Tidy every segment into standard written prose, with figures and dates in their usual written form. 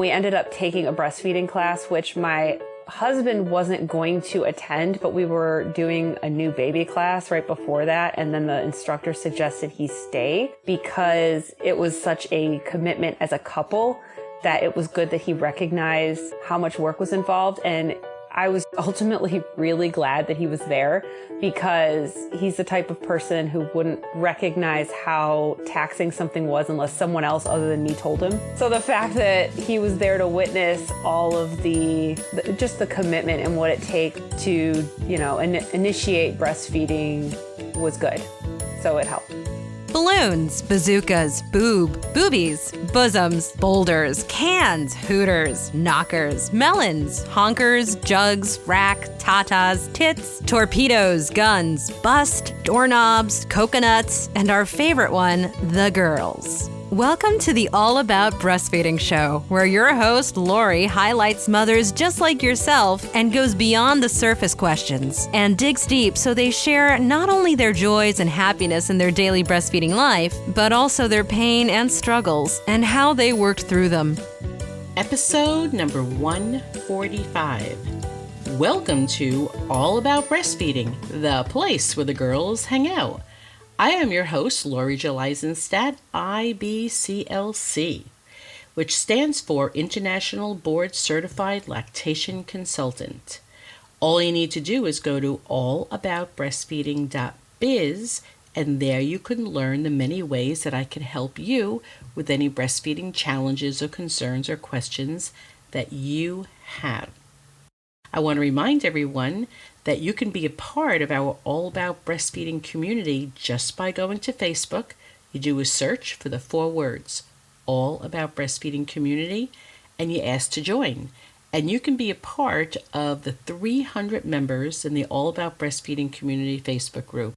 We ended up taking a breastfeeding class, which my husband wasn't going to attend, but we were doing a new baby class right before that. And then the instructor suggested he stay because it was such a commitment as a couple that it was good that he recognized how much work was involved. And I was ultimately really glad that he was there because he's the type of person who wouldn't recognize how taxing something was unless someone else other than me told him. So the fact that he was there to witness all of just the commitment and what it takes to, initiate breastfeeding was good. So it helped. Balloons, bazookas, boobies, bosoms, boulders, cans, hooters, knockers, melons, honkers, jugs, rack, tatas, tits, torpedoes, guns, bust, doorknobs, coconuts, and our favorite one, the girls. Welcome to the All About Breastfeeding show, where your host, Lori, highlights mothers just like yourself and goes beyond the surface questions and digs deep so they share not only their joys and happiness in their daily breastfeeding life, but also their pain and struggles and how they worked through them. Episode number 145. Welcome to All About Breastfeeding, the place where the girls hang out. I am your host, Lori J. Eisenstadt, IBCLC, which stands for International Board Certified Lactation Consultant. All you need to do is go to allaboutbreastfeeding.biz, and there you can learn the many ways that I can help you with any breastfeeding challenges or concerns or questions that you have. I want to remind everyone that you can be a part of our All About Breastfeeding community just by going to Facebook. You do a search for the 4 words, All About Breastfeeding Community, and you ask to join. And you can be a part of the 300 members in the All About Breastfeeding Community Facebook group.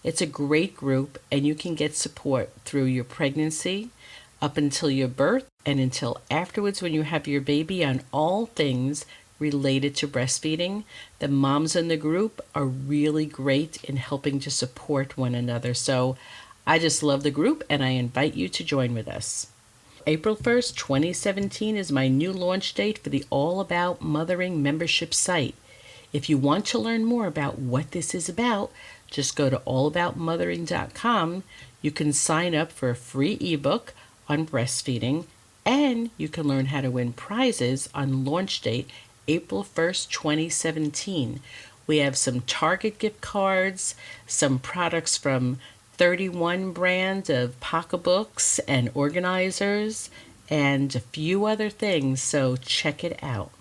It's a great group, and you can get support through your pregnancy, up until your birth, and until afterwards when you have your baby on all things related to breastfeeding. The moms in the group are really great in helping to support one another. So I just love the group and I invite you to join with us. April 1st, 2017 is my new launch date for the All About Mothering membership site. If you want to learn more about what this is about, just go to allaboutmothering.com. You can sign up for a free ebook on breastfeeding, and you can learn how to win prizes on launch date April 1st, 2017. We have some Target gift cards, some products from 31 brand of pocketbooks and organizers, and a few other things, so check it out.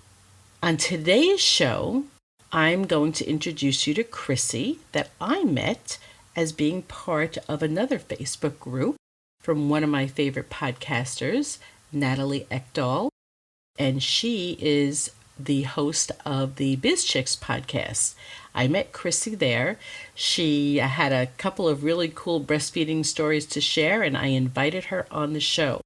On today's show, I'm going to introduce you to Chrissie that I met as being part of another Facebook group from one of my favorite podcasters, Natalie Ekdahl, and she is the host of the Biz Chicks podcast. I met Chrissie there. She had a couple of really cool breastfeeding stories to share, and I invited her on the show.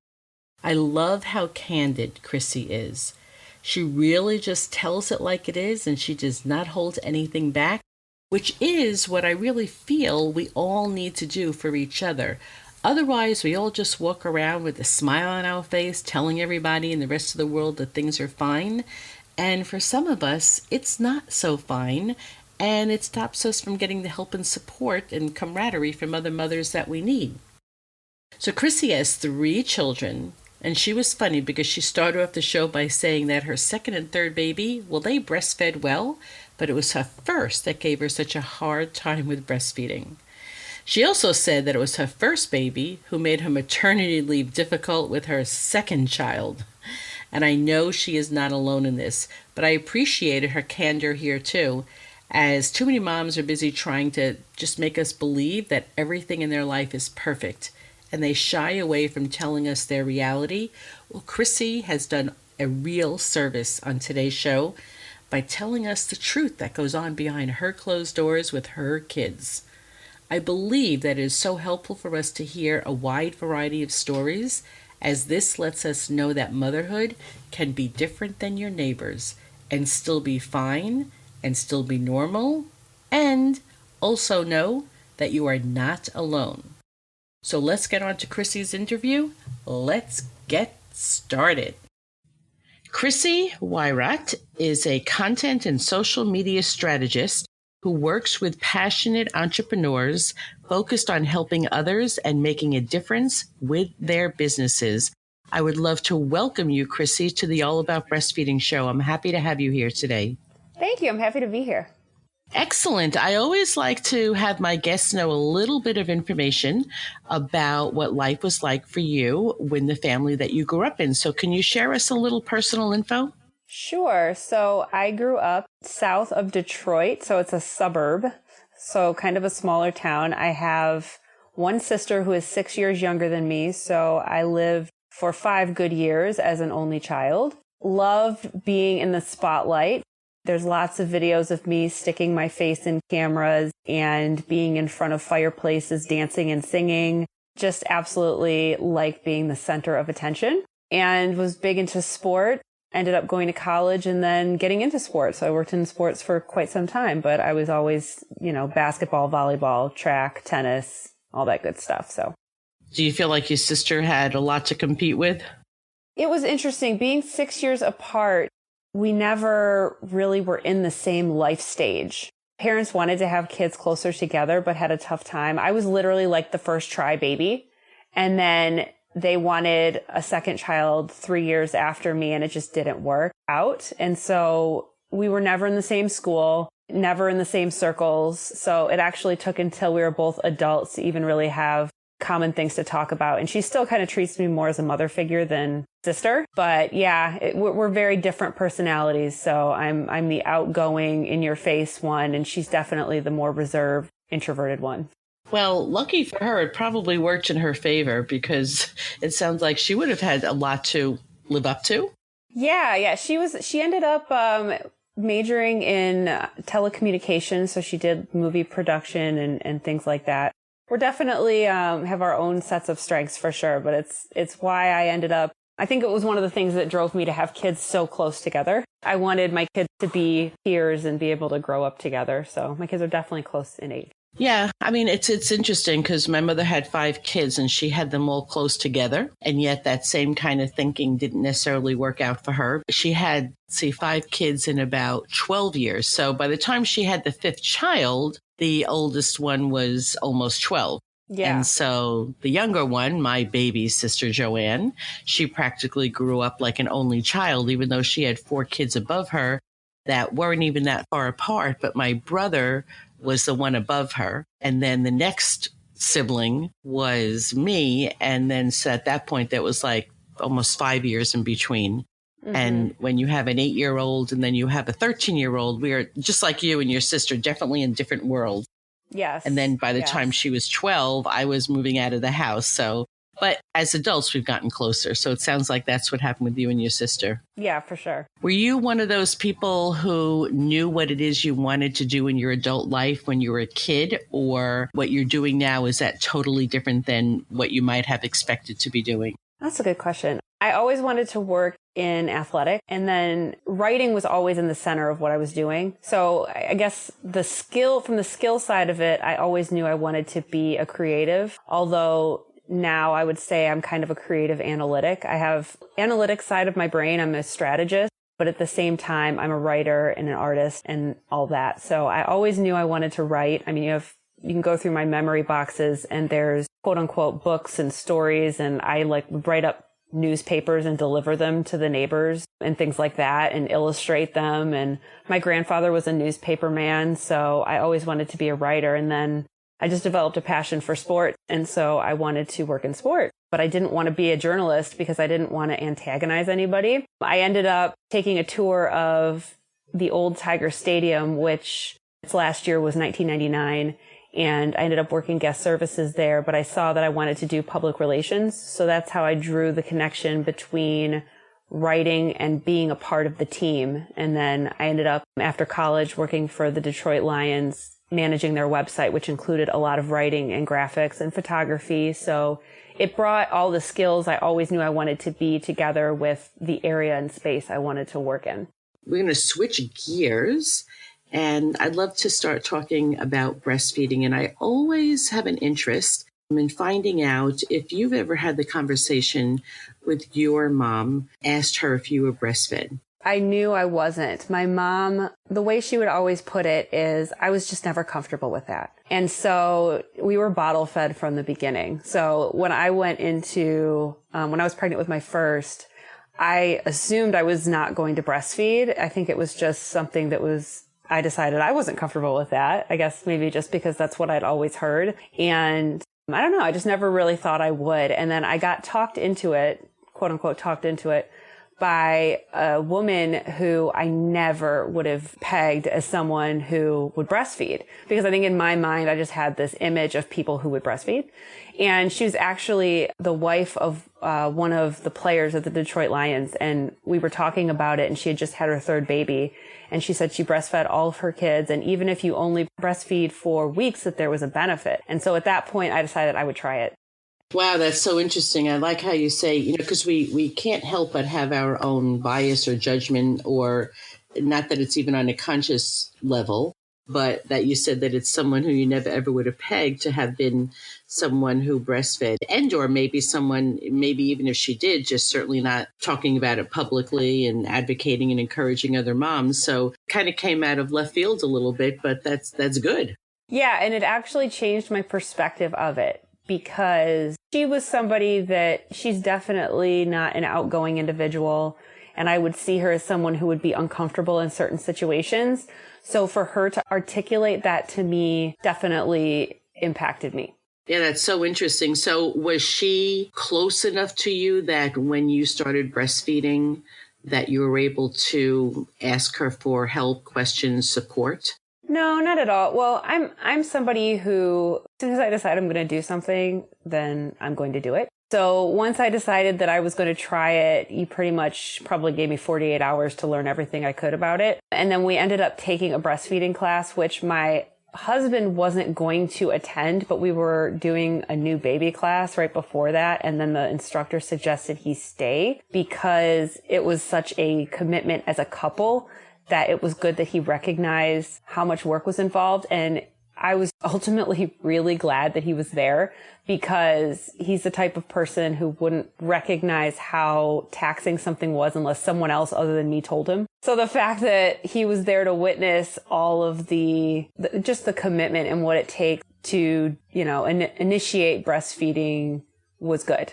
I love how candid Chrissie is. She really just tells it like it is, and she does not hold anything back, which is what I really feel we all need to do for each other. Otherwise, we all just walk around with a smile on our face, telling everybody in the rest of the world that things are fine. And for some of us, it's not so fine, and it stops us from getting the help and support and camaraderie from other mothers that we need. So Chrissie has 3 children, and she was funny because she started off the show by saying that her second and third baby, well, they breastfed well, but it was her first that gave her such a hard time with breastfeeding. She also said that it was her first baby who made her maternity leave difficult with her second child. And I know she is not alone in this, but I appreciated her candor here too, as too many moms are busy trying to just make us believe that everything in their life is perfect, and they shy away from telling us their reality. Well, Chrissie has done a real service on today's show by telling us the truth that goes on behind her closed doors with her kids. I believe that it is so helpful for us to hear a wide variety of stories, as this lets us know that motherhood can be different than your neighbors and still be fine and still be normal, and also know that you are not alone. So let's get on to Chrissie's interview. Let's get started. Chrissie Wywrot is a content and social media strategist who works with passionate entrepreneurs focused on helping others and making a difference with their businesses. I would love to welcome you, Chrissie, to the All About Breastfeeding show. I'm happy to have you here today. Thank you. I'm happy to be here. Excellent. I always like to have my guests know a little bit of information about what life was like for you when the family that you grew up in. So can you share us a little personal info? Sure. So I grew up south of Detroit, so it's a suburb, so kind of a smaller town. I have one sister who is 6 years younger than me, so I lived for 5 good years as an only child. Loved being in the spotlight. There's lots of videos of me sticking my face in cameras and being in front of fireplaces, dancing and singing. Just absolutely like being the center of attention, and was big into sport. Ended up going to college and then getting into sports. So I worked in sports for quite some time, but I was always, basketball, volleyball, track, tennis, all that good stuff. So, do you feel like your sister had a lot to compete with? It was interesting. Being 6 years apart, we never really were in the same life stage. Parents wanted to have kids closer together, but had a tough time. I was literally like the first try baby. And then they wanted a second child 3 years after me, and it just didn't work out. And so we were never in the same school, never in the same circles. So it actually took until we were both adults to even really have common things to talk about. And she still kind of treats me more as a mother figure than sister. But yeah, we're very different personalities. So I'm the outgoing, in your face one, and she's definitely the more reserved, introverted one. Well, lucky for her, it probably worked in her favor, because it sounds like she would have had a lot to live up to. Yeah. She ended up majoring in telecommunications. So she did movie production and things like that. We're definitely have our own sets of strengths for sure, but it's why I ended up, I think it was one of the things that drove me to have kids so close together. I wanted my kids to be peers and be able to grow up together. So my kids are definitely close in age. Yeah, I mean, it's interesting because my mother had 5 kids and she had them all close together. And yet that same kind of thinking didn't necessarily work out for her. She had, 5 kids in about 12 years. So by the time she had the 5th child, the oldest one was almost 12. Yeah. And so the younger one, my baby sister Joanne, she practically grew up like an only child, even though she had 4 kids above her that weren't even that far apart. But my brother was the one above her. And then the next sibling was me. And then so at that point, there was like almost 5 years in between. Mm-hmm. And when you have an 8-year-old and then you have a 13-year-old, we are just like you and your sister, definitely in different worlds. Yes. And then by the time she was 12, I was moving out of the house. So, but as adults, we've gotten closer. So it sounds like that's what happened with you and your sister. Yeah, for sure. Were you one of those people who knew what it is you wanted to do in your adult life when you were a kid, or what you're doing now, is that totally different than what you might have expected to be doing? That's a good question. I always wanted to work in athletics, and then writing was always in the center of what I was doing. So I guess from the skill side of it, I always knew I wanted to be a creative, although now I would say I'm kind of a creative analytic. I have analytic side of my brain. I'm a strategist, but at the same time, I'm a writer and an artist and all that. So I always knew I wanted to write. I mean, you can go through my memory boxes and there's quote unquote books and stories, and I would write up newspapers and deliver them to the neighbors and things like that and illustrate them. And my grandfather was a newspaper man, so I always wanted to be a writer. And then I just developed a passion for sport, and so I wanted to work in sport. But I didn't want to be a journalist because I didn't want to antagonize anybody. I ended up taking a tour of the old Tiger Stadium, which its last year was 1999. And I ended up working guest services there, but I saw that I wanted to do public relations. So that's how I drew the connection between writing and being a part of the team. And then I ended up, after college, working for the Detroit Lions, managing their website, which included a lot of writing and graphics and photography. So it brought all the skills I always knew I wanted to be together with the area and space I wanted to work in. We're going to switch gears. And I'd love to start talking about breastfeeding. And I always have an interest in finding out if you've ever had the conversation with your mom, asked her if you were breastfed. I knew I wasn't. My mom, the way she would always put it is I was just never comfortable with that. And so we were bottle fed from the beginning. So when I went into, when I was pregnant with my first, I assumed I was not going to breastfeed. I think it was just something that I decided I wasn't comfortable with that. I guess maybe just because that's what I'd always heard. And I don't know. I just never really thought I would. And then I got talked into it, quote unquote, talked into it by a woman who I never would have pegged as someone who would breastfeed. Because I think in my mind, I just had this image of people who would breastfeed. And she was actually the wife of one of the players of the Detroit Lions. And we were talking about it, and she had just had her third baby. And she said she breastfed all of her kids. And even if you only breastfeed for weeks, that there was a benefit. And so at that point, I decided I would try it. Wow, that's so interesting. I like how you say, because we can't help but have our own bias or judgment, or not that it's even on a conscious level, but that you said that it's someone who you never ever would have pegged to have been someone who breastfed, and or maybe someone, maybe even if she did, just certainly not talking about it publicly and advocating and encouraging other moms. So kind of came out of left field a little bit, but that's good. Yeah, and it actually changed my perspective of it. Because she was somebody that she's definitely not an outgoing individual. And I would see her as someone who would be uncomfortable in certain situations. So for her to articulate that to me definitely impacted me. Yeah, that's so interesting. So was she close enough to you that when you started breastfeeding, that you were able to ask her for help, questions, support? No, not at all. Well, I'm somebody who, as soon as I decide I'm going to do something, then I'm going to do it. So once I decided that I was going to try it, you pretty much probably gave me 48 hours to learn everything I could about it. And then we ended up taking a breastfeeding class, which my husband wasn't going to attend, but we were doing a new baby class right before that. And then the instructor suggested he stay because it was such a commitment as a couple that it was good that he recognized how much work was involved. And I was ultimately really glad that he was there because he's the type of person who wouldn't recognize how taxing something was unless someone else other than me told him. So the fact that he was there to witness all of just the commitment and what it takes to, initiate breastfeeding was good.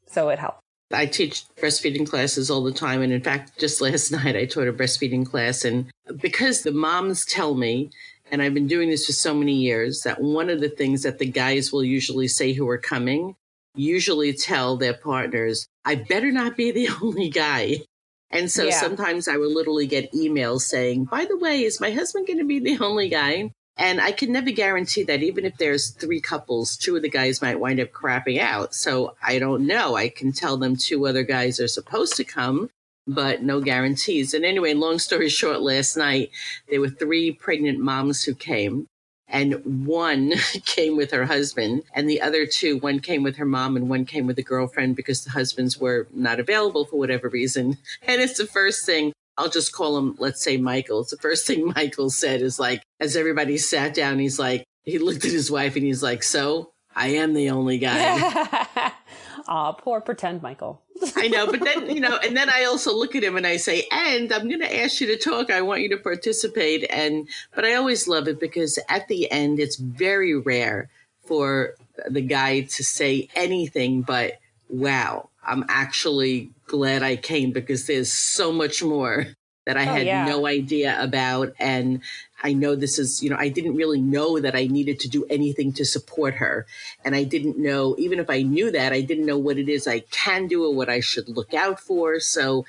So it helped. I teach breastfeeding classes all the time. And in fact, just last night, I taught a breastfeeding class. And because the moms tell me, and I've been doing this for so many years, that one of the things that the guys will usually say who are coming, usually tell their partners, I better not be the only guy. And so sometimes I will literally get emails saying, by the way, is my husband going to be the only guy? And I can never guarantee that. Even if there's 3 couples, 2 of the guys might wind up crapping out. So I don't know. I can tell them 2 other guys are supposed to come, but no guarantees. And anyway, long story short, last night, there were 3 pregnant moms who came. And one came with her husband, and the other 2, one came with her mom and one came with a girlfriend because the husbands were not available for whatever reason. And it's the first thing. I'll just call him, let's say, Michael. It's the first thing Michael said is like, as everybody sat down, he looked at his wife and he's like, so I am the only guy. Aw, poor pretend Michael. I know. But then, and then I also look at him and I say, and I'm going to ask you to talk. I want you to participate. But I always love it because at the end, it's very rare for the guy to say anything but, wow, I'm actually glad I came because there's so much more that I had no idea about. And I know this is, I didn't really know that I needed to do anything to support her. And I didn't know, even if I knew that, I didn't know what it is I can do or what I should look out for. So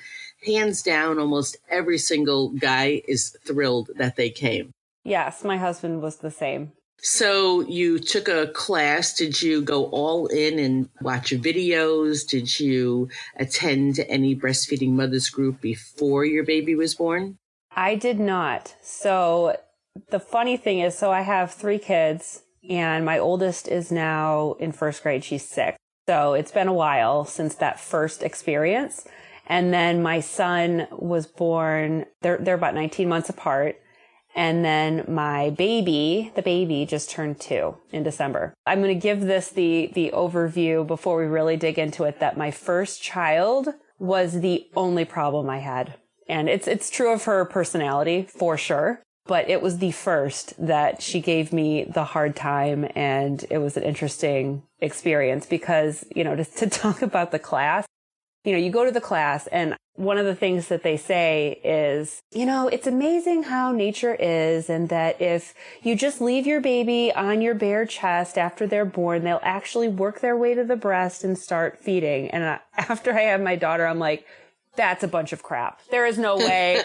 hands down, almost every single guy is thrilled that they came. Yes, my husband was the same. So you took a class. Did you go all in and watch videos? Did you attend any breastfeeding mothers group before your baby was born? I did not. So the funny thing is, I have 3 kids and my oldest is now in 1st grade. She's 6. So it's been a while since that first experience. And then my son was born, they're about 19 months apart. And then my baby, the baby just turned 2 in December. I'm going to give this the overview before we really dig into it, that my first child was the only problem I had. And it's true of her personality for sure. But it was the first that she gave me the hard time, and it was an interesting experience because, to talk about the class, you go to the class and one of the things that they say is, it's amazing how nature is, and that if you just leave your baby on your bare chest after they're born, they'll actually work their way to the breast and start feeding. And after I had my daughter, I'm like, that's a bunch of crap. There is no way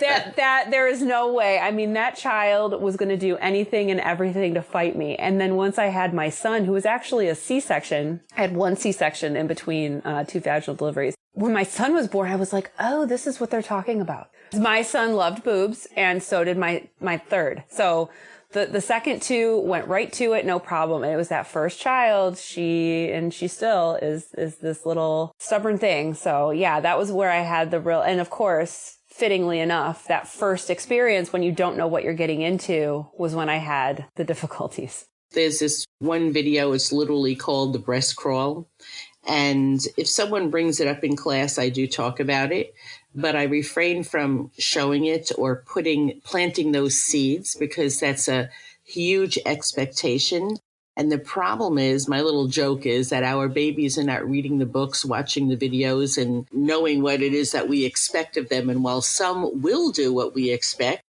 there is no way. I mean, that child was going to do anything and everything to fight me. And then once I had my son, who was actually a C-section, I had 1 C-section in between 2 vaginal deliveries. When my son was born, I was like, oh, this is what they're talking about. My son loved boobs, and so did my third. So the second 2 went right to it, no problem. And it was that first child. She still is this little stubborn thing. So yeah, that was where I had the real, and of course, fittingly enough, that first experience when you don't know what you're getting into was when I had the difficulties. There's this one video, it's literally called the breast crawl. And if someone brings it up in class, I do talk about it, but I refrain from showing it or planting those seeds because that's a huge expectation. And the problem is, my little joke is that our babies are not reading the books, watching the videos, and knowing what it is that we expect of them. And while some will do what we expect,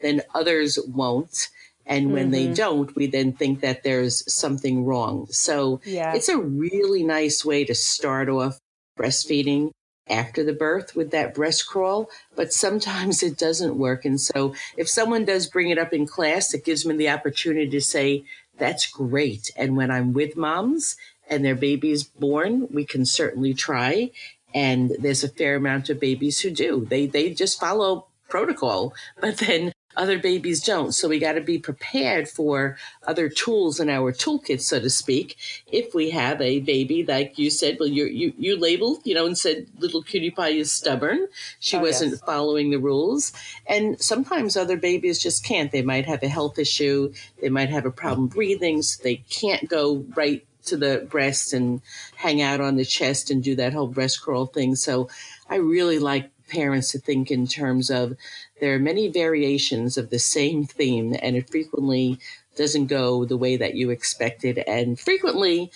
then others won't. And when they don't, we then think that there's something wrong. So It's a really nice way to start off breastfeeding after the birth with that breast crawl, but sometimes it doesn't work. And so if someone does bring it up in class, it gives me the opportunity to say, that's great. And when I'm with moms and their baby's born, we can certainly try. And there's a fair amount of babies who do. They just follow protocol, but then other babies don't. So we got to be prepared for other tools in our toolkit, so to speak. If we have a baby, like you said, well, you labeled, and said little cutie pie is stubborn. She wasn't following the rules. And sometimes other babies just can't. They might have a health issue. They might have a problem breathing. So they can't go right to the breast and hang out on the chest and do that whole breast crawl thing. So I really like parents to think in terms of there are many variations of the same theme, and it frequently doesn't go the way that you expected. And frequently,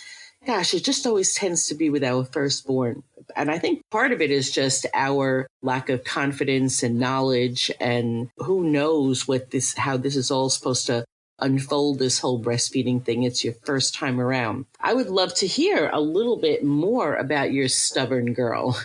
gosh, it just always tends to be with our firstborn. And I think part of it is just our lack of confidence and knowledge, and who knows how this is all supposed to unfold, this whole breastfeeding thing. It's your first time around. I would love to hear a little bit more about your stubborn girl.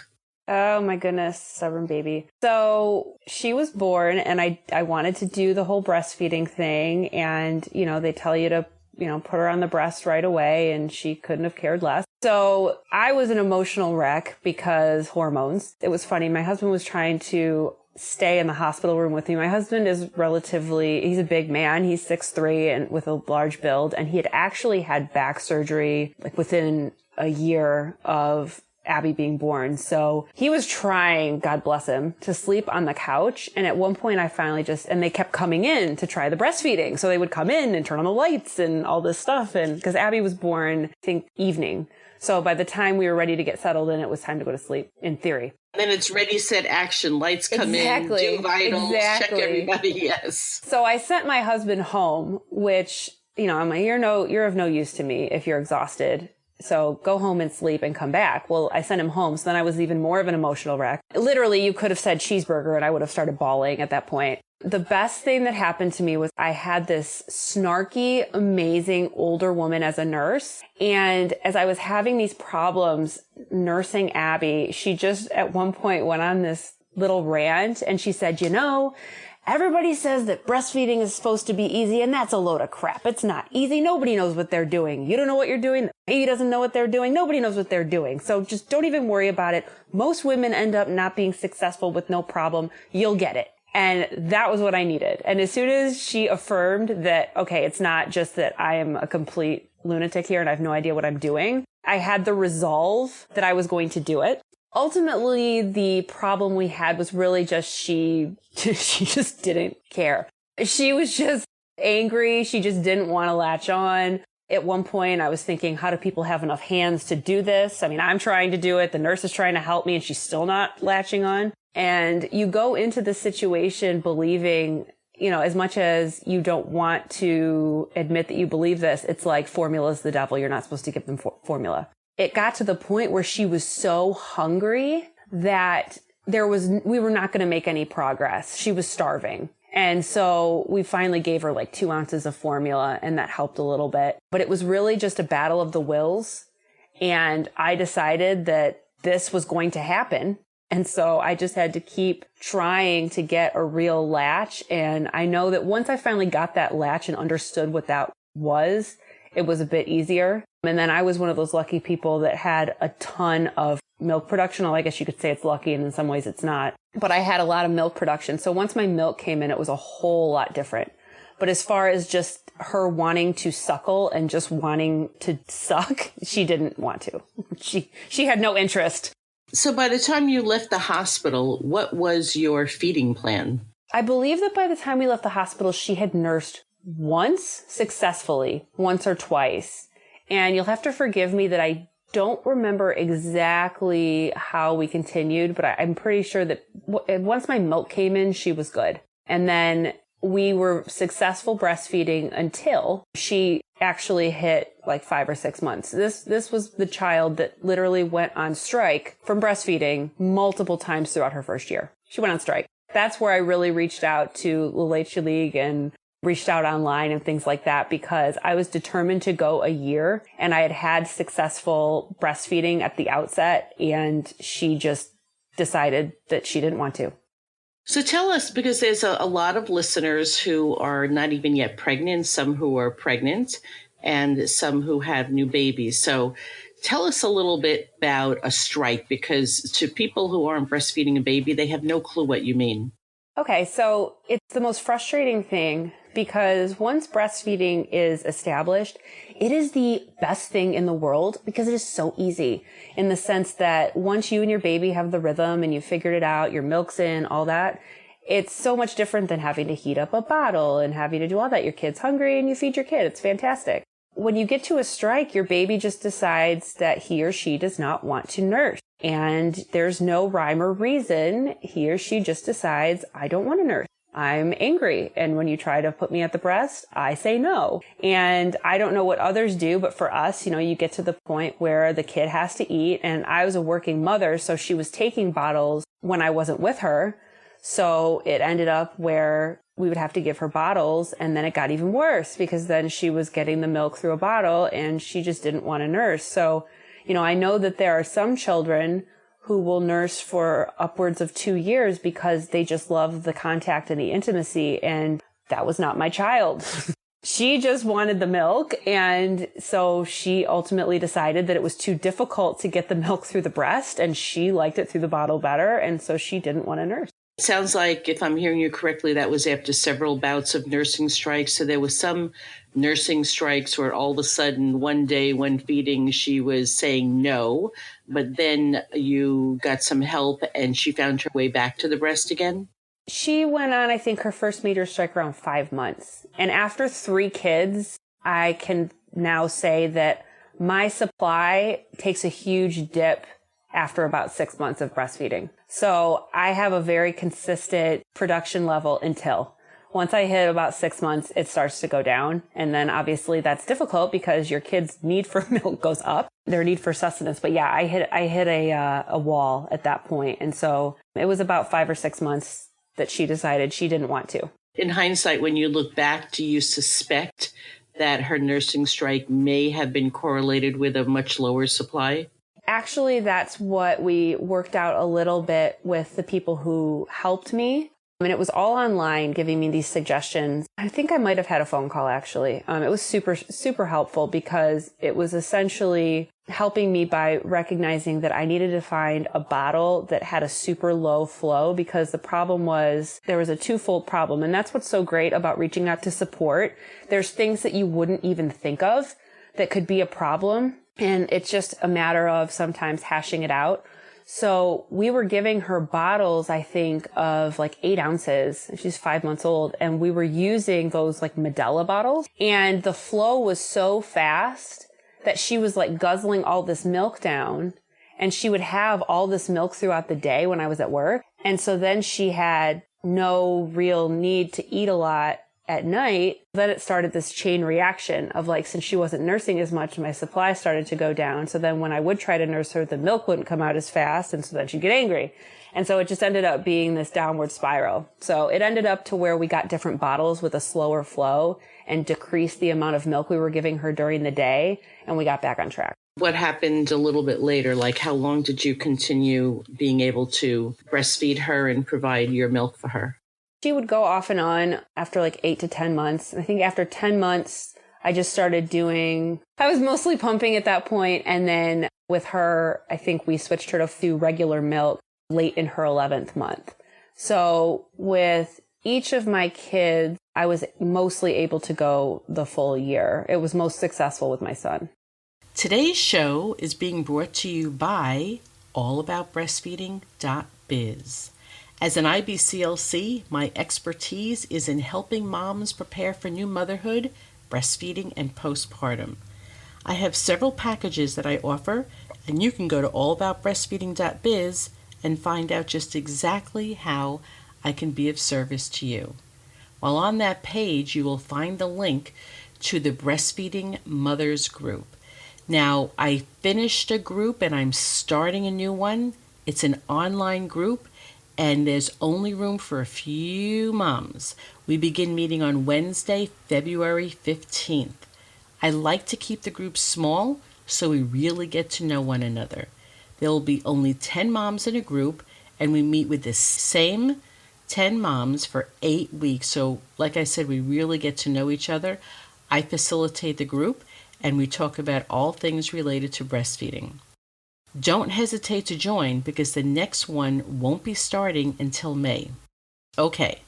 Oh my goodness, stubborn baby. So she was born, and I wanted to do the whole breastfeeding thing. And, they tell you to, put her on the breast right away, and she couldn't have cared less. So I was an emotional wreck because hormones. It was funny. My husband was trying to stay in the hospital room with me. My husband is he's a big man. He's 6'3" and with a large build. And he had actually had back surgery within a year of Abby being born. So he was trying, God bless him, to sleep on the couch. And at one point I finally and they kept coming in to try the breastfeeding. So they would come in and turn on the lights and all this stuff. And because Abby was born, I think evening. So by the time we were ready to get settled in, it was time to go to sleep, in theory. Then it's ready, set, action. Lights come in, do vitals, check everybody. Yes. So I sent my husband home, which, I'm like, you're of no use to me if you're exhausted. So go home and sleep and come back. Well, I sent him home. So then I was even more of an emotional wreck. Literally, you could have said cheeseburger and I would have started bawling at that point. The best thing that happened to me was I had this snarky, amazing older woman as a nurse. And as I was having these problems nursing Abby, she just at one point went on this little rant and she said, everybody says that breastfeeding is supposed to be easy, and that's a load of crap. It's not easy. Nobody knows what they're doing. You don't know what you're doing. The baby doesn't know what they're doing. Nobody knows what they're doing. So just don't even worry about it. Most women end up not being successful with no problem. You'll get it. And that was what I needed. And as soon as she affirmed that, okay, it's not just that I am a complete lunatic here and I have no idea what I'm doing, I had the resolve that I was going to do it. Ultimately, the problem we had was really just she just didn't care. She was just angry. She just didn't want to latch on. At one point, I was thinking, how do people have enough hands to do this? I mean, I'm trying to do it. The nurse is trying to help me and she's still not latching on. And you go into the situation believing, as much as you don't want to admit that you believe this, it's like formula's the devil. You're not supposed to give them formula. It got to the point where she was so hungry that we were not going to make any progress. She was starving. And so we finally gave her like 2 ounces of formula, and that helped a little bit. But it was really just a battle of the wills. And I decided that this was going to happen. And so I just had to keep trying to get a real latch. And I know that once I finally got that latch and understood what that was, it was a bit easier. And then I was one of those lucky people that had a ton of milk production. Well, I guess you could say it's lucky, and in some ways it's not. But I had a lot of milk production. So once my milk came in, it was a whole lot different. But as far as just her wanting to suckle and just wanting to suck, she didn't want to. She had no interest. So by the time you left the hospital, what was your feeding plan? I believe that by the time we left the hospital, she had nursed once successfully, once or twice. And you'll have to forgive me that I don't remember exactly how we continued, but I'm pretty sure that once my milk came in, she was good. And then we were successful breastfeeding until she actually hit like 5 or 6 months. This was the child that literally went on strike from breastfeeding multiple times throughout her first year. She went on strike. That's where I really reached out to La Leche League and reached out online and things like that, because I was determined to go a year, and I had successful breastfeeding at the outset, and she just decided that she didn't want to. So tell us, because there's a lot of listeners who are not even yet pregnant, some who are pregnant, and some who have new babies. So tell us a little bit about a strike, because to people who aren't breastfeeding a baby, they have no clue what you mean. Okay, so it's the most frustrating thing, because once breastfeeding is established, it is the best thing in the world because it is so easy, in the sense that once you and your baby have the rhythm and you figured it out, your milk's in, all that, it's so much different than having to heat up a bottle and having to do all that. Your kid's hungry and you feed your kid. It's fantastic. When you get to a strike, your baby just decides that he or she does not want to nurse. And there's no rhyme or reason. He or she just decides, I don't want to nurse. I'm angry. And when you try to put me at the breast, I say no. And I don't know what others do, but for us, you get to the point where the kid has to eat. And I was a working mother, so she was taking bottles when I wasn't with her. So it ended up where we would have to give her bottles. And then it got even worse, because then she was getting the milk through a bottle and she just didn't want to nurse. So, I know that there are some children who will nurse for upwards of 2 years because they just love the contact and the intimacy. And that was not my child. She just wanted the milk. And so she ultimately decided that it was too difficult to get the milk through the breast, and she liked it through the bottle better. And so she didn't want to nurse. It sounds like, if I'm hearing you correctly, that was after several bouts of nursing strikes. So there was some nursing strikes where all of a sudden one day when feeding, she was saying no, but then you got some help and she found her way back to the breast again? She went on, I think, her first major strike around 5 months. And after 3 kids, I can now say that my supply takes a huge dip after about 6 months of breastfeeding. So I have a very consistent production level until once I hit about 6 months, it starts to go down. And then obviously that's difficult because your kid's need for milk goes up, their need for sustenance. But yeah, I hit a wall at that point. And so it was about 5 or 6 months that she decided she didn't want to. In hindsight, when you look back, do you suspect that her nursing strike may have been correlated with a much lower supply? Actually, that's what we worked out a little bit with the people who helped me. And it was all online, giving me these suggestions. I think I might have had a phone call, actually. It was super, super helpful because it was essentially helping me by recognizing that I needed to find a bottle that had a super low flow, because the problem was there was a twofold problem. And that's what's so great about reaching out to support. There's things that you wouldn't even think of that could be a problem. And it's just a matter of sometimes hashing it out. So we were giving her bottles, I think, of like 8 ounces. She's 5 months old. And we were using those like Medela bottles. And the flow was so fast that she was like guzzling all this milk down. And she would have all this milk throughout the day when I was at work. And so then she had no real need to eat a lot at night. Then it started this chain reaction of like, since she wasn't nursing as much, my supply started to go down. So then when I would try to nurse her, the milk wouldn't come out as fast. And so then she'd get angry. And so it just ended up being this downward spiral. So it ended up to where we got different bottles with a slower flow and decreased the amount of milk we were giving her during the day. And we got back on track. What happened a little bit later? Like, how long did you continue being able to breastfeed her and provide your milk for her? She would go off and on after like 8 to 10 months. I think after 10 months, I just started I was mostly pumping at that point. And then with her, I think we switched her to regular milk late in her 11th month. So with each of my kids, I was mostly able to go the full year. It was most successful with my son. Today's show is being brought to you by allaboutbreastfeeding.biz. As an IBCLC, my expertise is in helping moms prepare for new motherhood, breastfeeding, and postpartum. I have several packages that I offer, and you can go to allaboutbreastfeeding.biz and find out just exactly how I can be of service to you. While on that page, you will find the link to the Breastfeeding Mothers Group. Now, I finished a group and I'm starting a new one. It's an online group and there's only room for a few moms. We begin meeting on Wednesday, February 15th. I like to keep the group small so we really get to know one another. There will be only 10 moms in a group and we meet with the same 10 moms for 8 weeks. So like I said, we really get to know each other. I facilitate the group and we talk about all things related to breastfeeding. Don't hesitate to join because the next one won't be starting until May. Okay,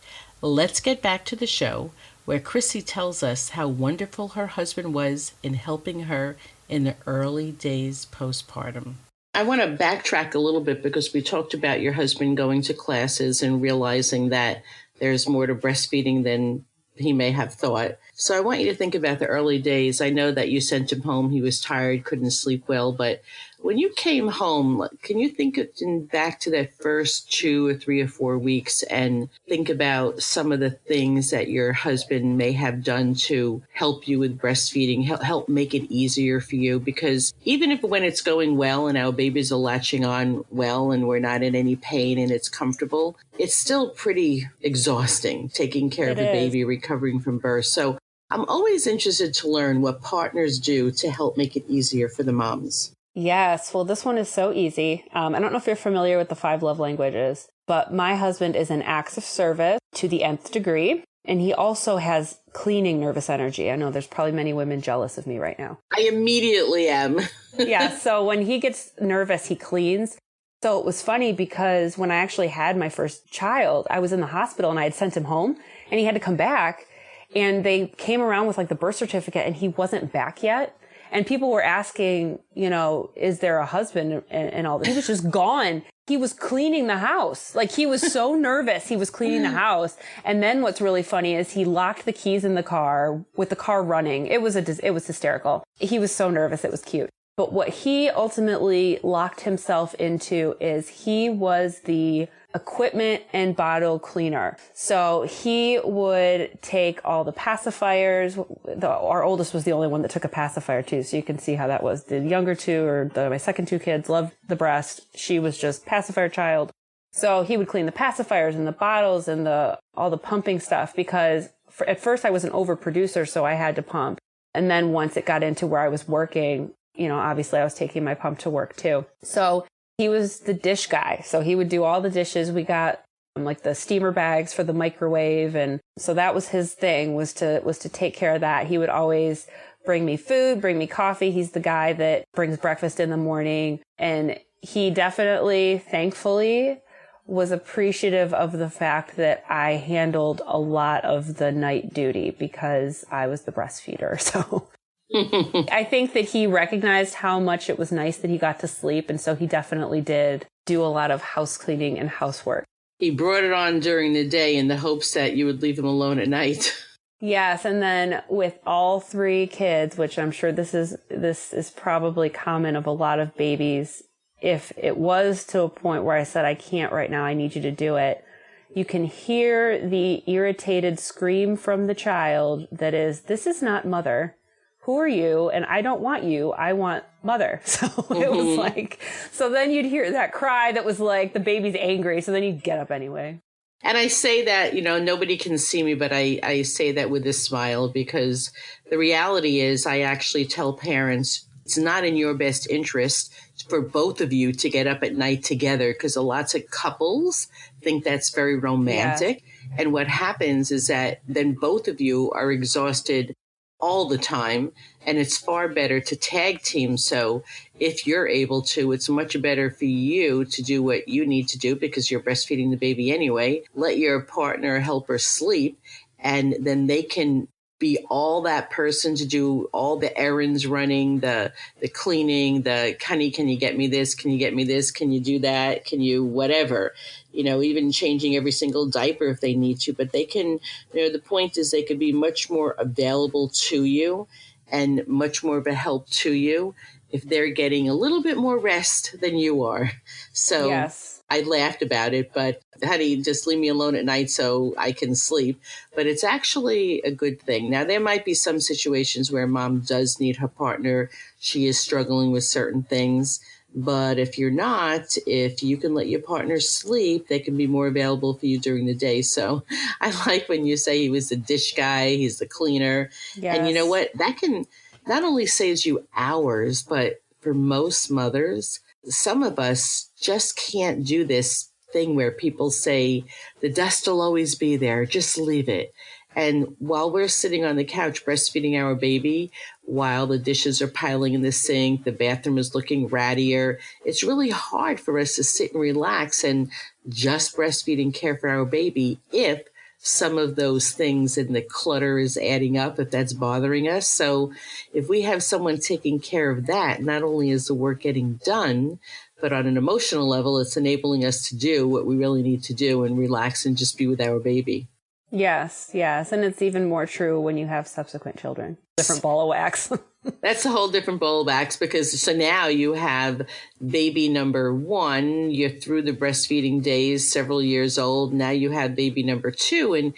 let's get back to the show where Chrissie tells us how wonderful her husband was in helping her in the early days postpartum. I want to backtrack a little bit because we talked about your husband going to classes and realizing that there's more to breastfeeding than he may have thought. So I want you to think about the early days. I know that you sent him home. He was tired, couldn't sleep well. But when you came home, can you think back to that first 2 or 3 or 4 weeks and think about some of the things that your husband may have done to help you with breastfeeding, help make it easier for you? Because even if when it's going well and our babies are latching on well and we're not in any pain and it's comfortable, it's still pretty exhausting taking care of a baby, recovering from birth. So I'm always interested to learn what partners do to help make it easier for the moms. Yes. Well, this one is so easy. I don't know if you're familiar with the 5 love languages, but my husband is an acts of service to the nth degree. And he also has cleaning nervous energy. I know there's probably many women jealous of me right now. I immediately am. Yeah. So when he gets nervous, he cleans. So it was funny because when I actually had my first child, I was in the hospital and I had sent him home and he had to come back. And they came around with like the birth certificate and he wasn't back yet. And people were asking, is there a husband and all that? He was just gone. He was cleaning the house. Like he was so nervous. He was cleaning the house. And then what's really funny is he locked the keys in the car with the car running. It was hysterical. He was so nervous. It was cute. But what he ultimately locked himself into is he was the equipment and bottle cleaner. So he would take all the pacifiers. Our oldest was the only one that took a pacifier too. So you can see how that was. The younger two, my second 2 kids, loved the breast. She was just pacifier child. So he would clean the pacifiers and the bottles and all the pumping stuff because at first I was an overproducer, so I had to pump. And then once it got into where I was working, obviously I was taking my pump to work too. So he was the dish guy. So he would do all the dishes. We got like the steamer bags for the microwave. And so that was his thing was to take care of that. He would always bring me food, bring me coffee. He's the guy that brings breakfast in the morning. And he definitely, thankfully, was appreciative of the fact that I handled a lot of the night duty because I was the breastfeeder. So I think that he recognized how much it was nice that he got to sleep. And so he definitely did do a lot of house cleaning and housework. He brought it on during the day in the hopes that you would leave him alone at night. Yes, and then with all 3 kids, which I'm sure this is probably common of a lot of babies, if it was to a point where I said, I can't right now, I need you to do it, you can hear the irritated scream from the child that is, this is not mother. Who are you? And I don't want you. I want mother. So it was like, so then you'd hear that cry that was like, the baby's angry. So then you'd get up anyway. And I say that, nobody can see me, but I say that with a smile, because the reality is I actually tell parents it's not in your best interest for both of you to get up at night together, because lots of couples think that's very romantic. Yeah. And what happens is that then both of you are exhausted all the time, and it's far better to tag team. So if you're able to, it's much better for you to do what you need to do because you're breastfeeding the baby anyway. Let your partner help her sleep, and then they can be all that person to do all the errands running, the cleaning, the, honey, can you get me this? Can you get me this? Can you do that? Can you whatever? Even changing every single diaper if they need to. But they can, the point is they could be much more available to you and much more of a help to you if they're getting a little bit more rest than you are. So yes. I laughed about it, but honey, just leave me alone at night so I can sleep. But it's actually a good thing. Now, there might be some situations where mom does need her partner. She is struggling with certain things. But if you're not, if you can let your partner sleep, they can be more available for you during the day. So I like when you say he was the dish guy, he's the cleaner. Yes. And you know what? That can not only saves you hours, but for most mothers, some of us just can't do this thing where people say, the dust will always be there, just leave it. And while we're sitting on the couch breastfeeding our baby, while the dishes are piling in the sink, the bathroom is looking rattier, it's really hard for us to sit and relax and just breastfeed and care for our baby if some of those things in the clutter is adding up, if that's bothering us. So if we have someone taking care of that, not only is the work getting done, but on an emotional level, it's enabling us to do what we really need to do and relax and just be with our baby. Yes. And it's even more true when you have subsequent children. Different ball of wax. That's a whole different ball of wax, because so now you have baby number 1, you're through the breastfeeding days, several years old. Now you have baby number 2. And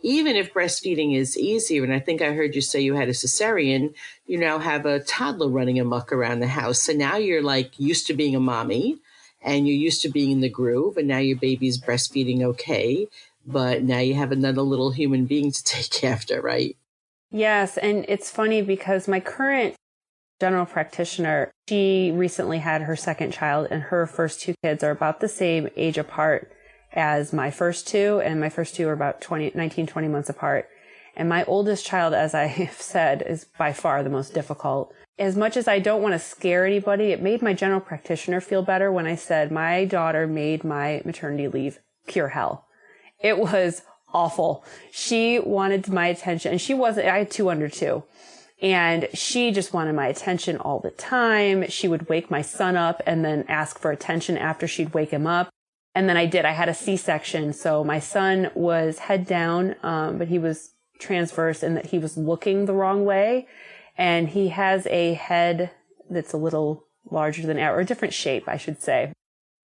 even if breastfeeding is easier, and I think I heard you say you had a cesarean, you now have a toddler running amok around the house. So now you're like used to being a mommy and you're used to being in the groove, and now your baby's breastfeeding okay. But now you have another little human being to take after, right? Yes. And it's funny because my current general practitioner, she recently had her second child, and her first 2 kids are about the same age apart as my first 2. And my first 2 are about 19, 20 months apart. And my oldest child, as I have said, is by far the most difficult. As much as I don't want to scare anybody, it made my general practitioner feel better when I said my daughter made my maternity leave pure hell. It was awful. She wanted my attention, and I had 2 under 2, and she just wanted my attention all the time. She would wake my son up and then ask for attention after she'd wake him up. And then I had a C-section. So my son was head down, but he was transverse in that he was looking the wrong way. And he has a head that's a little larger than or a different shape, I should say.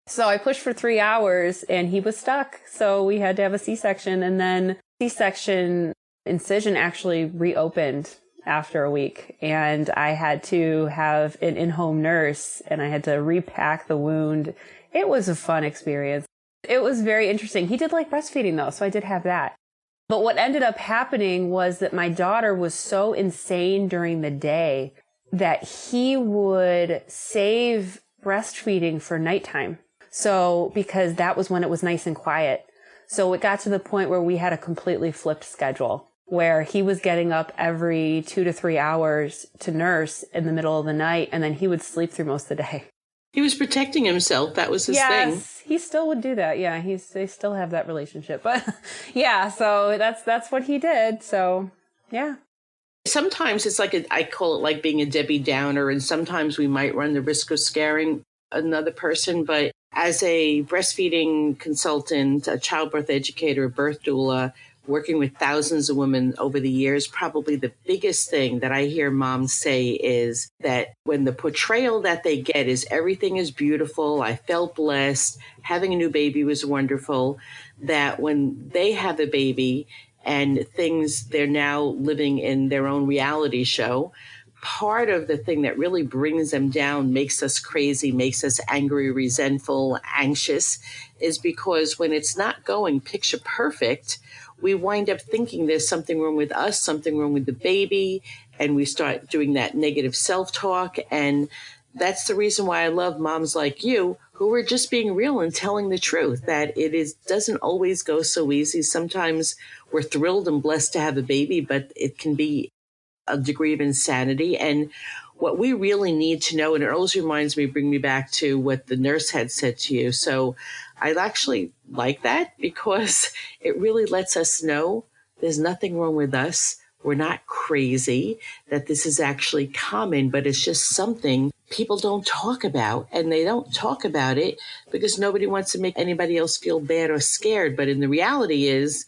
So I pushed for 3 hours and he was stuck. So we had to have a C-section, and then C-section incision actually reopened after a week, and I had to have an in-home nurse and I had to repack the wound. It was a fun experience. It was very interesting. He did like breastfeeding though, so I did have that. But what ended up happening was that my daughter was so insane during the day that he would save breastfeeding for nighttime. So, because that was when it was nice and quiet. So it got to the point where we had a completely flipped schedule, where he was getting up every 2 to 3 hours to nurse in the middle of the night, and then he would sleep through most of the day. He was protecting himself. That was his thing. Yes, he still would do that. Yeah, they still have that relationship. But yeah, so that's what he did. So, yeah. Sometimes it's like I call it like being a Debbie Downer, and sometimes we might run the risk of scaring another person, but As a breastfeeding consultant, a childbirth educator, a birth doula, working with thousands of women over the years, probably the biggest thing that I hear moms say is that when the portrayal that they get is everything is beautiful, I felt blessed, having a new baby was wonderful, that when they have a baby and they're now living in their own reality show, part of the thing that really brings them down, makes us crazy, makes us angry, resentful, anxious, is because when it's not going picture perfect, we wind up thinking there's something wrong with us, something wrong with the baby, and we start doing that negative self-talk. And that's the reason why I love moms like you who are just being real and telling the truth, that doesn't always go so easy. Sometimes we're thrilled and blessed to have a baby, but it can be a degree of insanity. And what we really need to know, and it always bring me back to what the nurse had said to you. So I actually like that because it really lets us know there's nothing wrong with us. We're not crazy, that this is actually common, but it's just something people don't talk about. And they don't talk about it because nobody wants to make anybody else feel bad or scared. But in the reality is,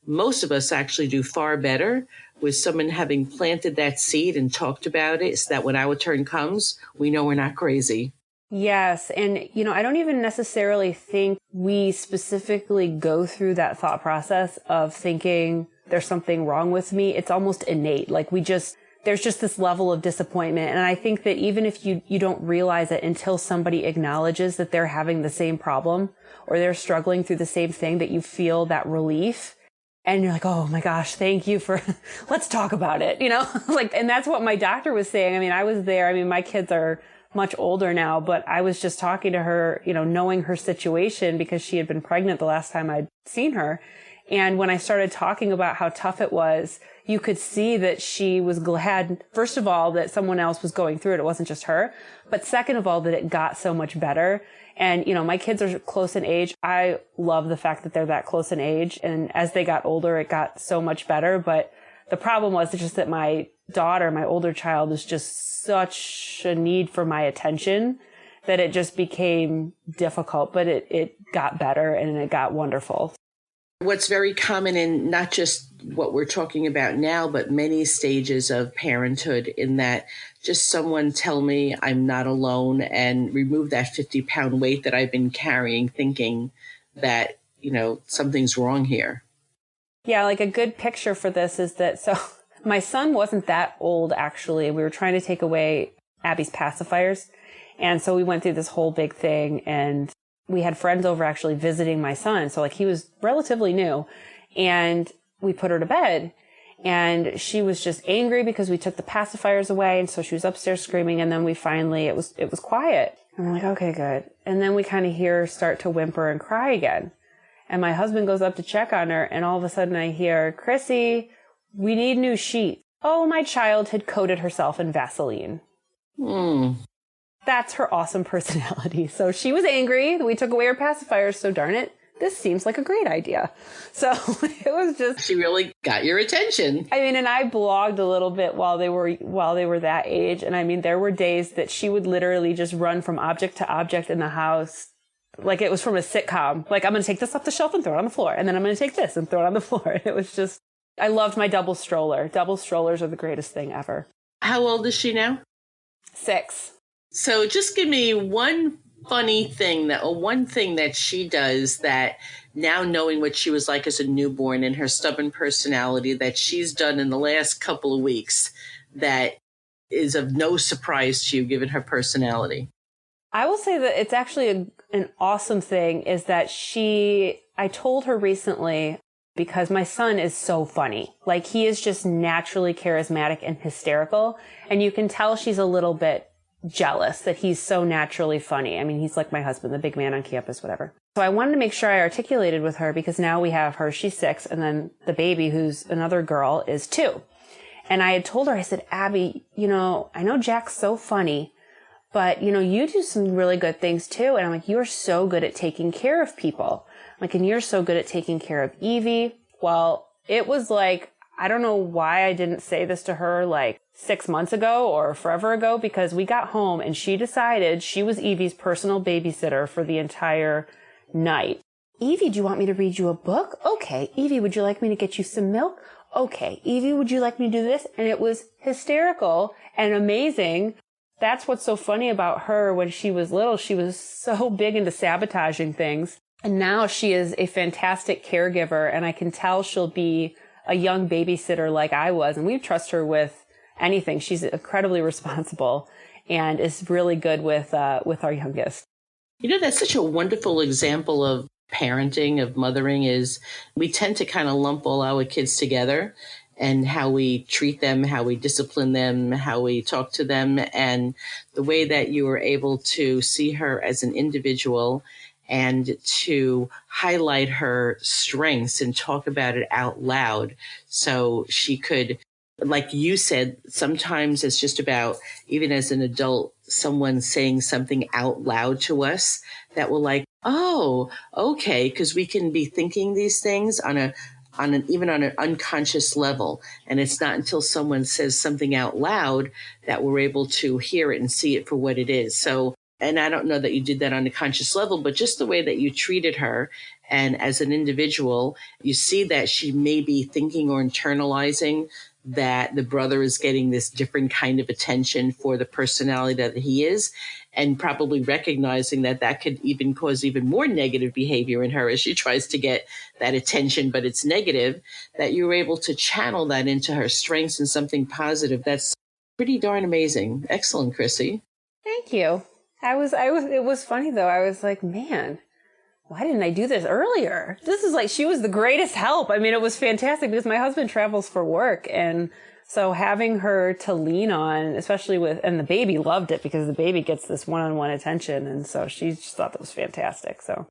most of us actually do far better with someone having planted that seed and talked about it, so that when our turn comes, we know we're not crazy. Yes. And, I don't even necessarily think we specifically go through that thought process of thinking there's something wrong with me. It's almost innate. Like there's just this level of disappointment. And I think that even if you don't realize it until somebody acknowledges that they're having the same problem or they're struggling through the same thing, that you feel that relief. And you're like, oh my gosh, thank you let's talk about it, and that's what my doctor was saying. I mean, I was there. I mean, my kids are much older now, but I was just talking to her, knowing her situation because she had been pregnant the last time I'd seen her. And when I started talking about how tough it was, you could see that she was glad, first of all, that someone else was going through it. It wasn't just her. But second of all, that it got so much better. And, my kids are close in age. I love the fact that they're that close in age. And as they got older, it got so much better. But the problem was just that my daughter, my older child, was just such a need for my attention that it just became difficult. But it got better and it got wonderful. What's very common in not just what we're talking about now, but many stages of parenthood, in that just someone tell me I'm not alone and remove that 50-pound weight that I've been carrying, thinking that, something's wrong here. Yeah, like a good picture for this is that, so my son wasn't that old, actually. We were trying to take away Abby's pacifiers. And so we went through this whole big thing, and we had friends over actually visiting my son. So he was relatively new, and we put her to bed, and she was just angry because we took the pacifiers away. And so she was upstairs screaming. And then we finally, it was quiet. And we're like, okay, good. And then we kind of hear her start to whimper and cry again. And my husband goes up to check on her. And all of a sudden I hear, Chrissy, we need new sheets. Oh, my child had coated herself in Vaseline. That's her awesome personality. So she was angry that we took away her pacifiers. So darn it, this seems like a great idea. So it was just... She really got your attention. I mean, and I blogged a little bit while they were that age. And I mean, there were days that she would literally just run from object to object in the house. Like it was from a sitcom. Like, I'm going to take this off the shelf and throw it on the floor. And then I'm going to take this and throw it on the floor. It was just... I loved my double stroller. Double strollers are the greatest thing ever. How old is she now? 6. So just give me one funny thing one thing that she does that, now knowing what she was like as a newborn and her stubborn personality, that she's done in the last couple of weeks that is of no surprise to you given her personality. I will say that it's actually an awesome thing is that I told her recently, because my son is so funny. Like, he is just naturally charismatic and hysterical. And you can tell she's a little bit jealous that he's so naturally funny. I mean, he's like my husband, the big man on campus, whatever. So I wanted to make sure I articulated with her, because now we have her, she's 6, and then the baby, who's another girl, is 2. And I had told her, I said, Abby, I know Jack's so funny, but, you do some really good things too. And I'm like, you're so good at taking care of people. Like, and you're so good at taking care of Evie. Well, it was like I don't know why I didn't say this to her like 6 months ago or forever ago, because we got home and she decided she was Evie's personal babysitter for the entire night. Evie, do you want me to read you a book? Okay. Evie, would you like me to get you some milk? Okay. Evie, would you like me to do this? And it was hysterical and amazing. That's what's so funny about her. When she was little, she was so big into sabotaging things. And now she is a fantastic caregiver, and I can tell she'll be a young babysitter like I was, and we trust her with anything. She's incredibly responsible and is really good with our youngest. You know, that's such a wonderful example of parenting, of mothering, is we tend to kind of lump all our kids together and how we treat them, how we discipline them, how we talk to them, and the way that you were able to see her as an individual and to highlight her strengths and talk about it out loud so she could, like you said, sometimes it's just about, even as an adult, someone saying something out loud to us that we're like, oh, okay, because we can be thinking these things even on an unconscious level. And it's not until someone says something out loud that we're able to hear it and see it for what it is. So, and I don't know that you did that on a conscious level, but just the way that you treated her, and as an individual, you see that she may be thinking or internalizing that the brother is getting this different kind of attention for the personality that he is, and probably recognizing that that could even cause even more negative behavior in her as she tries to get that attention, but it's negative, that you were able to channel that into her strengths and something positive. That's pretty darn amazing. Excellent, Chrissie. Thank you. It was funny though. I was like, man, why didn't I do this earlier? This is like, she was the greatest help. I mean, it was fantastic because my husband travels for work. And so having her to lean on, especially and the baby loved it because the baby gets this one-on-one attention. And so she just thought that was fantastic. So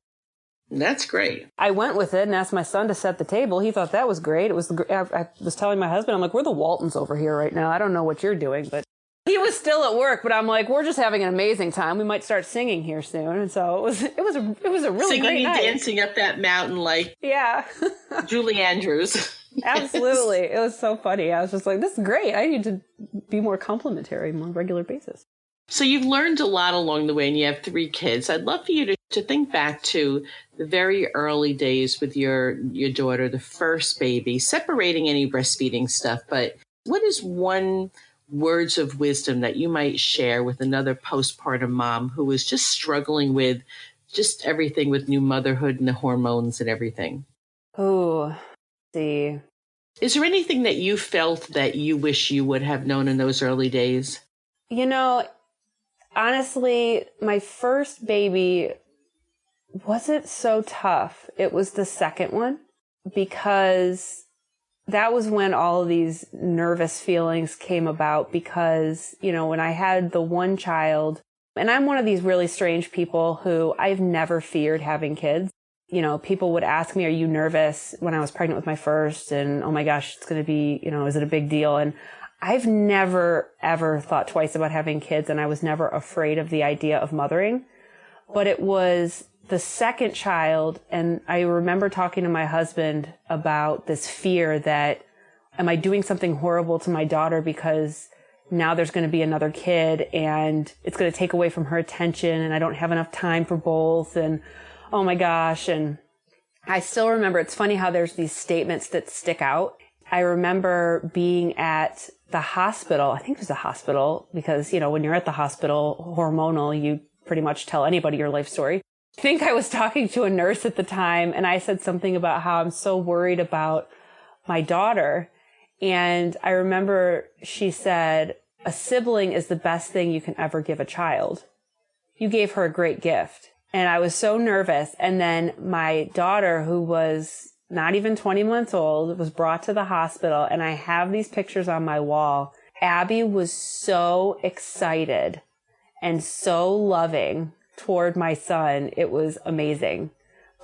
that's great. I went with it and asked my son to set the table. He thought that was great. I was telling my husband, I'm like, we're the Waltons over here right now. I don't know what you're doing, but he was still at work, but I'm like, we're just having an amazing time. We might start singing here soon. And so it was a really singing great and night. dancing up that mountain like Julie Andrews. Absolutely. It was so funny. I was just like, this is great. I need to be more complimentary on a regular basis. So you've learned a lot along the way, and you have 3 kids. I'd love for you to think back to the very early days with your daughter, the first baby, separating any breastfeeding stuff. But what is one words of wisdom that you might share with another postpartum mom who is just struggling with just everything with new motherhood and the hormones and everything? Oh, see. Is there anything that you felt that you wish you would have known in those early days? You know, honestly, my first baby wasn't so tough. It was the second one, because that was when all of these nervous feelings came about, because, you know, when I had the one child, and I'm one of these really strange people who I've never feared having kids. You know, people would ask me, are you nervous when I was pregnant with my first? And, oh my gosh, it's going to be, you know, is it a big deal? And I've never, ever thought twice about having kids. And I was never afraid of the idea of mothering. But it was the second child. And I remember talking to my husband about this fear that, am I doing something horrible to my daughter because now there's going to be another kid and it's going to take away from her attention and I don't have enough time for both. And oh my gosh. And I still remember, it's funny how there's these statements that stick out. I remember being at the hospital. I think it was a hospital because, you know, when you're at the hospital, hormonal, you pretty much tell anybody your life story. I think I was talking to a nurse at the time and I said something about how I'm so worried about my daughter. And I remember she said, a sibling is the best thing you can ever give a child. You gave her a great gift. And I was so nervous. And then my daughter, who was not even 20 months old, was brought to the hospital. And I have these pictures on my wall. Abby was so excited and so loving toward my son. It was amazing.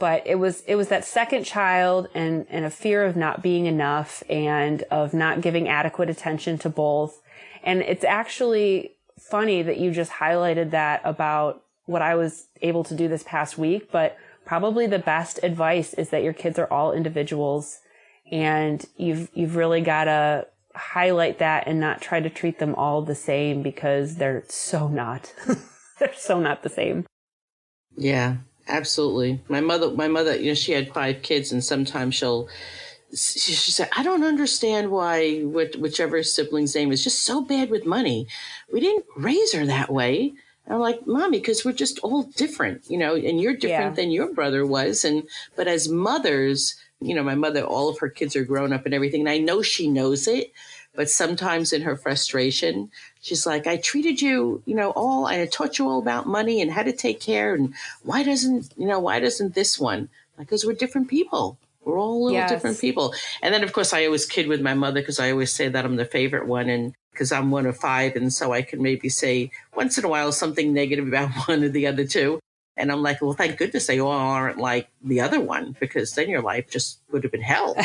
But it was that second child and a fear of not being enough and of not giving adequate attention to both. And it's actually funny that you just highlighted that about what I was able to do this past week. But probably the best advice is that your kids are all individuals And you've really got to highlight that and not try to treat them all the same, because they're so not. They're so not the same. Yeah, absolutely. My mother, she had 5 kids, and sometimes she said, I don't understand why whichever sibling's name is just so bad with money. We didn't raise her that way. And I'm like, Mommy, because we're just all different, and you're different than your brother was. But as mothers, my mother, all of her kids are grown up and everything. And I know she knows it, but sometimes in her frustration, she's like, I treated you, I taught you all about money and how to take care. And why doesn't this one? Because we're different people. We're all little different people. And then, of course, I always kid with my mother, because I always say that I'm the favorite one, and because I'm one of 5. And so I can maybe say once in a while something negative about one or the other 2. And I'm like, well, thank goodness they all aren't like the other one, because then your life just would have been hell.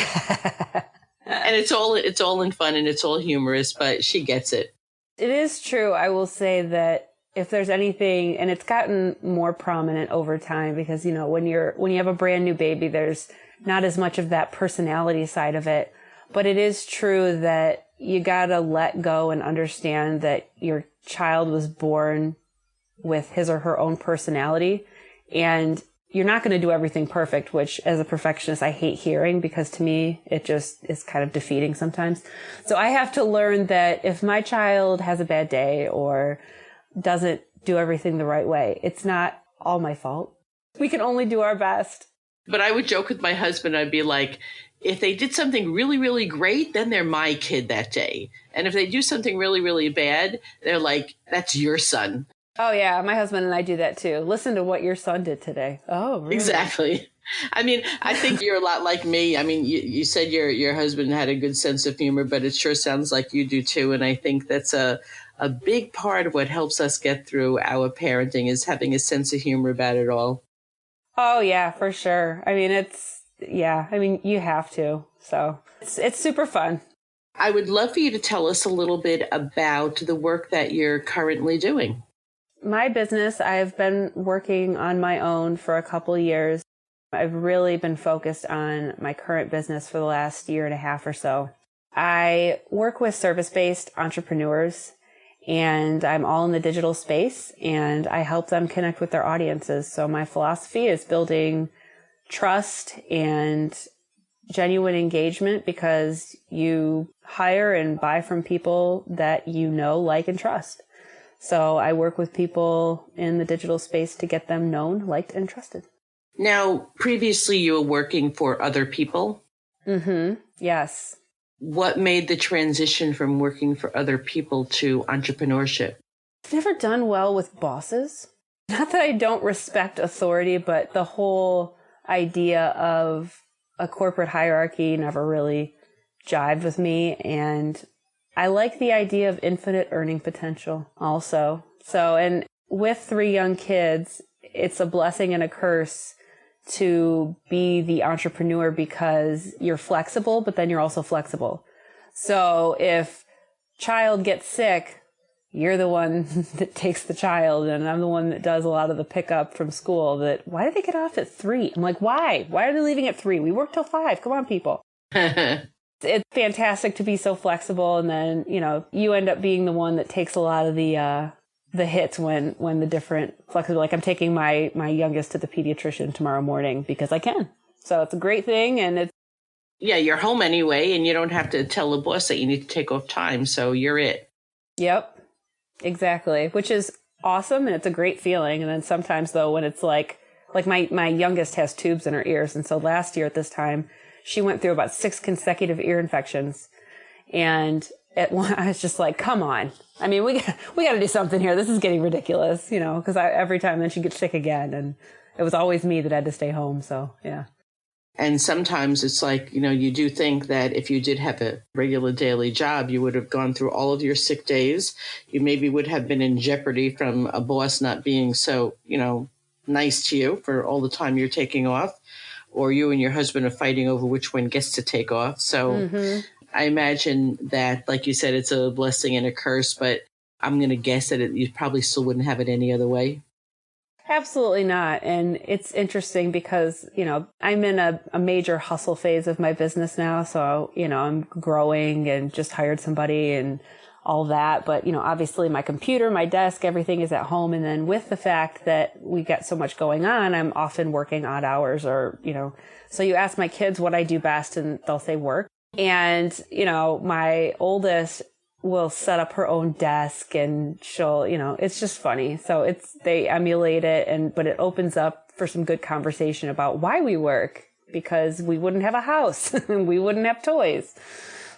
And it's all in fun and it's all humorous, but she gets it. It is true. I will say that if there's anything, and it's gotten more prominent over time, because, when you have a brand new baby, there's not as much of that personality side of it. But it is true that you got to let go and understand that your child was born with his or her own personality. And you're not going to do everything perfect, which as a perfectionist, I hate hearing, because to me, it just is kind of defeating sometimes. So I have to learn that if my child has a bad day or doesn't do everything the right way, it's not all my fault. We can only do our best. But I would joke with my husband. I'd be like, if they did something really, really great, then they're my kid that day. And if they do something really, really bad, they're like, that's your son. Oh, yeah. My husband and I do that, too. Listen to what your son did today. Oh, really? Exactly. I mean, I think you're a lot like me. I mean, you said your husband had a good sense of humor, but it sure sounds like you do, too. And I think that's a big part of what helps us get through our parenting, is having a sense of humor about it all. Oh, yeah, for sure. I mean, you have to. So it's super fun. I would love for you to tell us a little bit about the work that you're currently doing. My business, I've been working on my own for a couple years. I've really been focused on my current business for the last year and a half or so. I work with service-based entrepreneurs, and I'm all in the digital space, and I help them connect with their audiences. So my philosophy is building trust and genuine engagement, because you hire and buy from people that you know, like, and trust. So I work with people in the digital space to get them known, liked, and trusted. Now, previously you were working for other people? Mm-hmm. Yes. What made the transition from working for other people to entrepreneurship? I've never done well with bosses. Not that I don't respect authority, but the whole idea of a corporate hierarchy never really jived with me. And I like the idea of infinite earning potential also. So, and with 3 young kids, it's a blessing and a curse to be the entrepreneur, because you're flexible, but then you're also flexible. So if child gets sick, you're the one that takes the child, and I'm the one that does a lot of the pickup from school. That, why do they get off at 3? I'm like, why? Why are they leaving at 3? We work till 5. Come on, people. It's fantastic to be so flexible. And then, you end up being the one that takes a lot of the hits when the different flexible, like I'm taking my youngest to the pediatrician tomorrow morning because I can. So it's a great thing. And yeah, you're home anyway, and you don't have to tell the boss that you need to take off time. So you're it. Yep. Exactly, which is awesome, and it's a great feeling. And then sometimes, though, when it's like my youngest has tubes in her ears, and so last year at this time, she went through about 6 consecutive ear infections, and at one, I was just like, "Come on! I mean, we got to do something here. This is getting ridiculous, because every time then she gets sick again, and it was always me that had to stay home. So yeah." And sometimes it's like, you do think that if you did have a regular daily job, you would have gone through all of your sick days. You maybe would have been in jeopardy from a boss not being so, nice to you for all the time you're taking off, or you and your husband are fighting over which one gets to take off. So I imagine that, like you said, it's a blessing and a curse, but I'm going to guess that you probably still wouldn't have it any other way. Absolutely not. And it's interesting because, I'm in a major hustle phase of my business now. So, I'm growing and just hired somebody and all that. But, obviously my computer, my desk, everything is at home. And then with the fact that we get so much going on, I'm often working odd hours or, so you ask my kids what I do best and they'll say work. And, my oldest will set up her own desk and she'll, it's just funny. So they emulate it but it opens up for some good conversation about why we work, because we wouldn't have a house and we wouldn't have toys.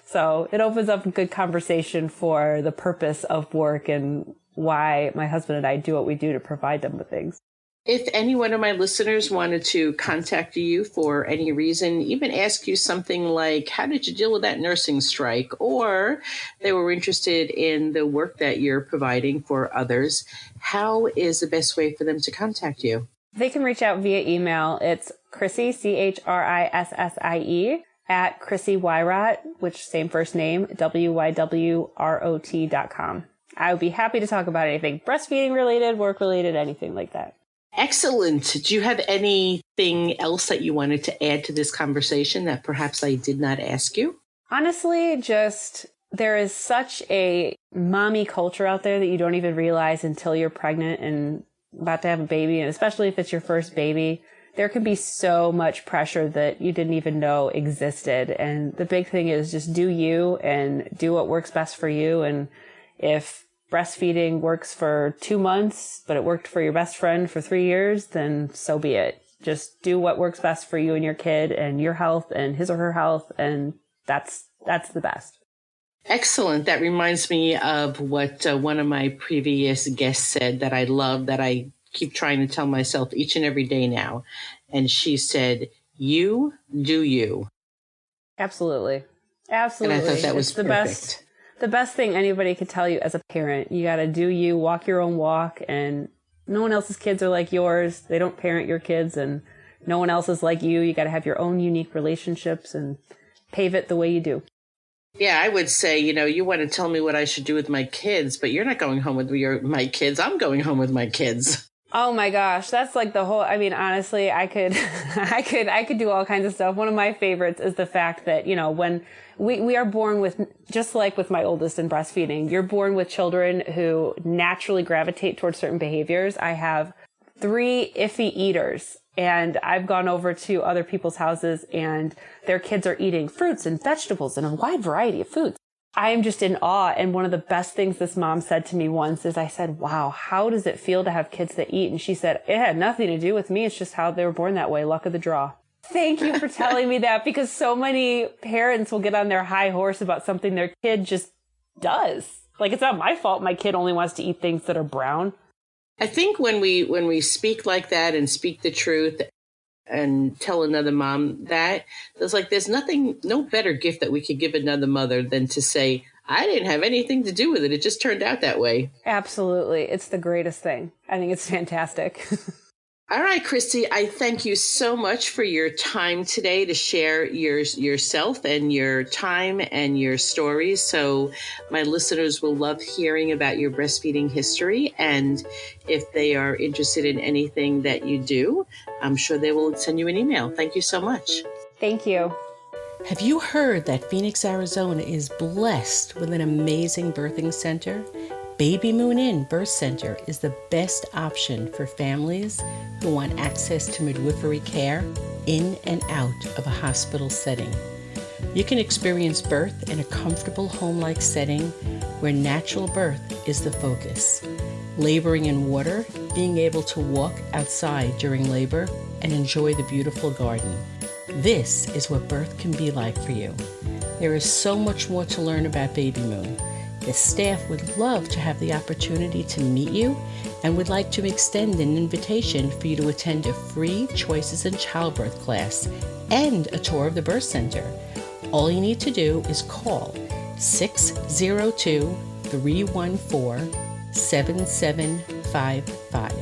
So it opens up a good conversation for the purpose of work and why my husband and I do what we do to provide them with things. If any one of my listeners wanted to contact you for any reason, even ask you something like, how did you deal with that nursing strike? Or they were interested in the work that you're providing for others, how is the best way for them to contact you? They can reach out via email. It's Chrissie, CHRISSIE, at Chrissie Wywrot, which same first name, WYWROT.com. I would be happy to talk about anything breastfeeding related, work related, anything like that. Excellent. Do you have anything else that you wanted to add to this conversation that perhaps I did not ask you? Honestly, just there is such a mommy culture out there that you don't even realize until you're pregnant and about to have a baby. And especially if it's your first baby, there can be so much pressure that you didn't even know existed. And the big thing is just do you and do what works best for you. And if breastfeeding works for 2 months, but it worked for your best friend for 3 years, then so be it. Just do what works best for you and your kid and your health and his or her health. And that's the best. Excellent. That reminds me of what one of my previous guests said that I love, that I keep trying to tell myself each and every day now. And she said, you do you. Absolutely. Absolutely. And I thought that was perfect. The best thing anybody could tell you as a parent. You got to do you, walk your own walk, and no one else's kids are like yours. They don't parent your kids, and no one else is like you. You got to have your own unique relationships and pave it the way you do. Yeah, I would say, you want to tell me what I should do with my kids, but you're not going home with my kids. I'm going home with my kids. Oh my gosh, that's like honestly, I could do all kinds of stuff. One of my favorites is the fact that, when we are born with, just like with my oldest in breastfeeding, you're born with children who naturally gravitate towards certain behaviors. I have 3 iffy eaters, and I've gone over to other people's houses and their kids are eating fruits and vegetables and a wide variety of foods. I am just in awe. And one of the best things this mom said to me once is I said, wow, how does it feel to have kids that eat? And she said, it had nothing to do with me. It's just how they were born that way. Luck of the draw. Thank you for telling me that, because so many parents will get on their high horse about something their kid just does. Like, it's not my fault my kid only wants to eat things that are brown. I think when we speak like that and speak the truth and tell another mom that, there's no better gift that we could give another mother than to say, I didn't have anything to do with it. It just turned out that way. Absolutely. It's the greatest thing. I think it's fantastic. All right, Chrissie, I thank you so much for your time today to share yourself and your time and your stories. So my listeners will love hearing about your breastfeeding history. And if they are interested in anything that you do, I'm sure they will send you an email. Thank you so much. Thank you. Have you heard that Phoenix, Arizona is blessed with an amazing birthing center? Baby Moon Inn Birth Center is the best option for families who want access to midwifery care in and out of a hospital setting. You can experience birth in a comfortable home-like setting where natural birth is the focus. Laboring in water, being able to walk outside during labor, and enjoy the beautiful garden. This is what birth can be like for you. There is so much more to learn about Baby Moon. The staff would love to have the opportunity to meet you and would like to extend an invitation for you to attend a free Choices in Childbirth class and a tour of the birth center. All you need to do is call 602-314-7755.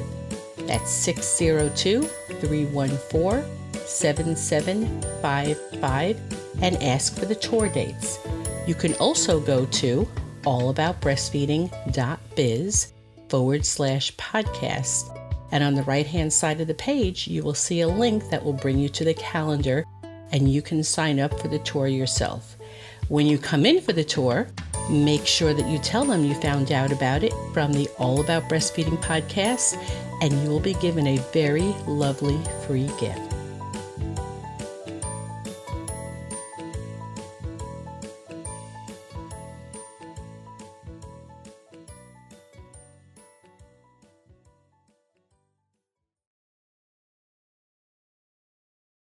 That's 602-314-7755 and ask for the tour dates. You can also go to allaboutbreastfeeding.biz/podcast And on the right-hand side of the page, you will see a link that will bring you to the calendar, and you can sign up for the tour yourself. When you come in for the tour, make sure that you tell them you found out about it from the All About Breastfeeding podcast, and you will be given a very lovely free gift.